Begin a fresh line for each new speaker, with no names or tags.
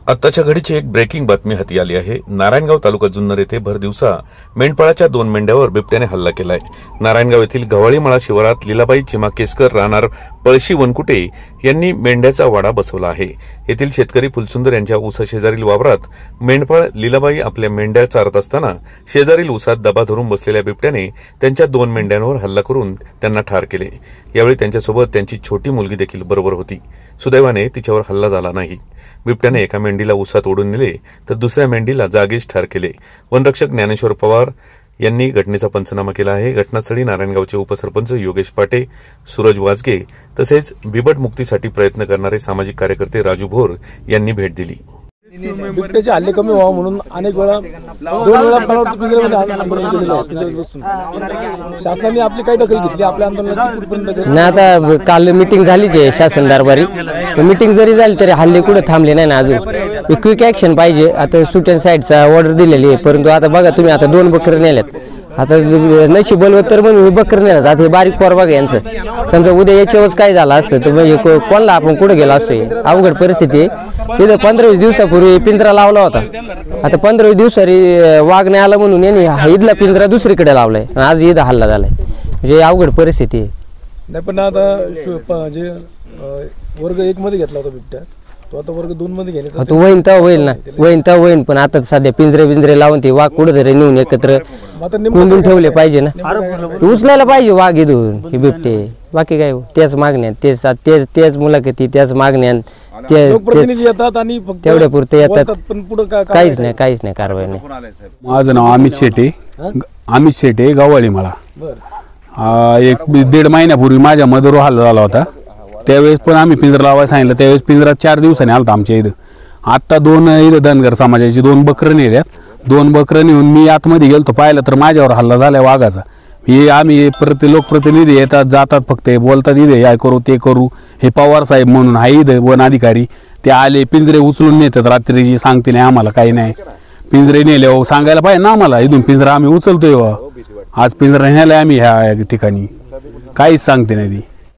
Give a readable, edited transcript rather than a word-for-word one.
आत्ताच्या घडीची एक ब्रेकिंग बातमी हाती आली आहे। नारायणगाव तालुका जुन्नर येथे भर दिवसा मेंढपाळाच्या 2 मेंढ्यावर बिबट्याने हल्ला केलाय। नारायणगाव येथील गव्हाळीमळा शिवारात लीलाबाई चिमा केसकर राहणार पळशी वनकुटे यांनी मेंढ्याचा वाडा बसवला आहे। येथील शेतकरी फुलसुंदर यांच्या ऊसा शेजारील वावरात मेंढपाळ लीलाबाई आपल्या मेंढ्या चारत असताना शेजारील ऊसात दबा धरून बसलेल्या बिबट्याने त्यांच्या 2 मेंढ्यांवर हल्ला करून त्यांना ठार केले। यावेळी त्यांच्यासोबत त्यांची छोटी मुलगी देखील बरोबर होती। सुदैवाने तिच्यावर हल्ला झाला नाही। बिबट्याने एका मेंढीला उसात ओढून नेले तर दुसऱ्या मेंढीला जागीच ठार केले। वनरक्षक ज्ञानेश्वर पवार यांनी घटनेचा पंचनामा केला आहे। घटनास्थळी नारायणगावचे उपसरपंच योगेश पाटे, सूरज वाजगे तसेच बिबट मुक्तीसाठी प्रयत्न करणारे सामाजिक कार्यकर्ते राजू भोर यांनी भेट दिली।
बिबट्याचे हल्ले कमी व्हावे म्हणून अनेक वेळा 2 वेळा शासनाने आपली काही दखल घेतली आपल्या आंदोलनाची
ना। आता काल मीटिंग झालीच आहे शासन दरबारी। मीटिंग जरी झाली तरी हल्ले कुठे थांबले नाही ना अजून। क्विक ऍक्शन पाहिजे। आता शूट अँड साईडचा ऑर्डर दिलेली आहे, परंतु आता बघा तुम्ही आता 2 बकरे नेल्यात। आता नशीब बोलवत तर म्हणून बकरे नेल्यात। आता हे बारीक पोर बघा यांचं, समजा उद्या याच्यावरच काय झालं असतं तर म्हणजे कोणला आपण कुठे गेलो असतो। अवघड परिस्थिती आहे। इथं 15-20 दिवसापूर्वी पिंजरा लावला होता। आता 15-20 दिवसारी वाघ नाही आला म्हणून यांनी इथला पिंजरा दुसरीकडे लावलाय। आज इथं हल्ला झालाय, म्हणजे अवघड परिस्थिती आहे।
नाही पण आता जे वर्ग 1 मध्ये घेतला होता बिबट्या, तो आता वर्ग 2 मध्ये घेण्याचा
तो होईन तर होईल ना, होईन तर होईन। पण आता सध्या पिंजरे लावून ते वाघ कुठेतरी नेऊन एकत्र कोंडून ठेवले पाहिजे ना। उचलायला पाहिजे वाघ इथून हे बिबटे। बाकी काय तेच मागण्या, तेच मुलाखती, त्याच मागण्या, तेवढ्या पुरते येतात। काहीच नाही कारवाई नाही।
माझं नाव अमित शेटे गव्हाळीमळा। 1-1.5 महिन्यापूर्वी माझ्या मदर हल्ला झाला होता। त्यावेळेस पण आम्ही पिंजरा लावायला सांगितलं। त्यावेळेस पिंजरा 4 दिवसांनी आलता आमच्या इथं। आता 2 इथं धनगर समाजाची 2 बकरं नेल्यात। 2 बकरं नेऊन मी आतमध्ये गेलतो, पाहिलं तर माझ्यावर हल्ला झालाय वाघाचा। हे आम्ही लोकप्रतिनिधी येतात जातात, फक्त बोलतात इथे या करू ते करू। हे पवार साहेब म्हणून आहे इथं वन अधिकारी, ते आले पिंजरे उचलून नेतात रात्रीची, सांगते नाही आम्हाला काही नाही। पिंजरे नेले सांगायला पाहिजे ना आम्हाला, इथून पिंजरा आम्ही उचलतोय। आज पिंजरा नेलाय आम्ही ह्या ठिकाणी, काहीच सांगते नाही ती।